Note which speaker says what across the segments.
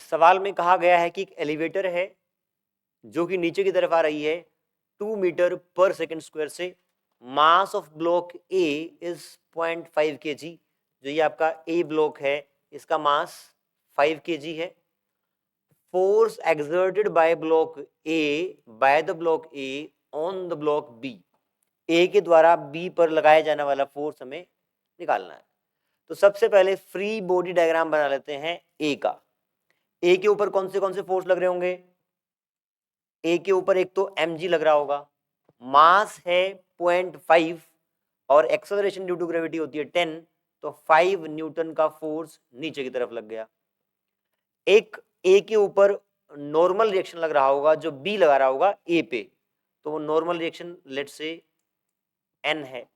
Speaker 1: सवाल में कहा गया है कि एक एलिवेटर है जो कि नीचे की तरफ आ रही है 2 मीटर पर सेकंड स्क्वायर से। Mass of block A is 0.5 kg। जो ये आपका ए ब्लॉक है इसका मास 5 kg है। Force exerted by block A by the block A on the block B. A के द्वारा बी पर लगाया जाने वाला फोर्स हमें निकालना है। तो सबसे पहले फ्री बॉडी डायग्राम बना लेते हैं ए का। ए के ऊपर कौन से फोर्स लग रहे होंगे? ए के ऊपर एक तो mg लग रहा होगा, मास है 0.5 और एक्सेलरेशन ड्यू टू ग्रेविटी होती है 10, तो 5 न्यूटन का फोर्स नीचे की तरफ लग गया। एक ए के ऊपर नॉर्मल रिएक्शन लग रहा होगा जो बी लगा रहा होगा ए पे, तो वो नॉर्मल रिएक्शन लेट से n है।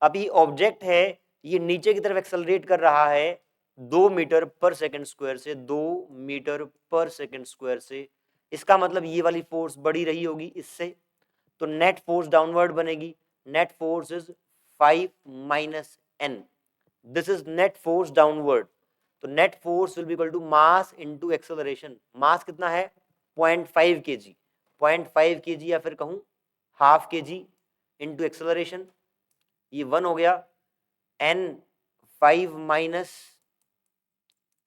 Speaker 1: अब ये ऑब्जेक्ट है, ये नीचे की तरफ एक्सेलरेट कर रहा है 2 मीटर पर सेकंड स्क्वायर से, 2 मीटर पर सेकंड स्क्वायर से। इसका मतलब ये वाली फोर्स बढ़ी रही होगी इससे, तो नेट फोर्स डाउनवर्ड बनेगी। Net force is 5 minus n, this is net force downward. तो net force will be equal to mass into acceleration. Mass कितना है? 0.5 kg, 0.5 kg या फिर कहूं हाफ kg इनटू एक्सेलरेशन, ये 1 हो गया। n 5 minus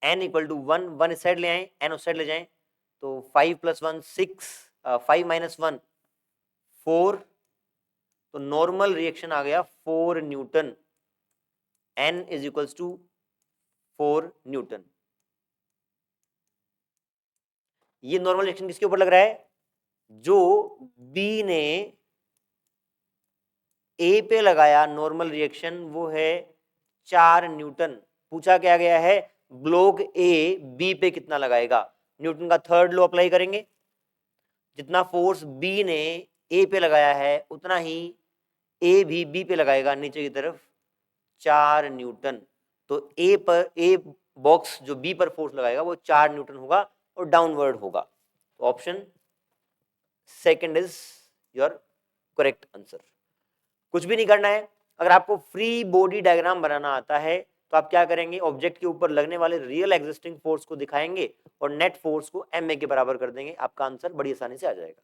Speaker 1: n equal to 1, 1 इस साइड ले आए, n उस साइड ले जाएं, तो 5 प्लस 1 6, 5 माइनस 1 4, तो नॉर्मल रिएक्शन आ गया 4 newton. n is equals to 4 newton. ये नॉर्मल रिएक्शन किसके ऊपर लग रहा है? जो बी ने ए पे लगाया नॉर्मल रिएक्शन, वो है 4 न्यूटन। पूछा क्या गया है? ब्लॉक ए बी पे कितना लगाएगा। न्यूटन का थर्ड लॉ अप्लाई करेंगे, जितना फोर्स बी ने ए पे लगाया है उतना ही ए भी बी पे लगाएगा नीचे की तरफ, 4 न्यूटन। तो ए बॉक्स जो बी पर फोर्स लगाएगा वो 4 न्यूटन होगा और डाउनवर्ड होगा। तो option second is your correct answer. कुछ भी नहीं करना है। अगर आपको फ्री बॉडी डायग्राम बनाना आता है तो आप क्या करेंगे? ऑब्जेक्ट के ऊपर लगने वाले रियल एग्जिस्टिंग फोर्स को दिखाएंगे और नेट फोर्स को ma के बराबर कर देंगे, आपका आंसर बड़ी आसानी से आ जाएगा।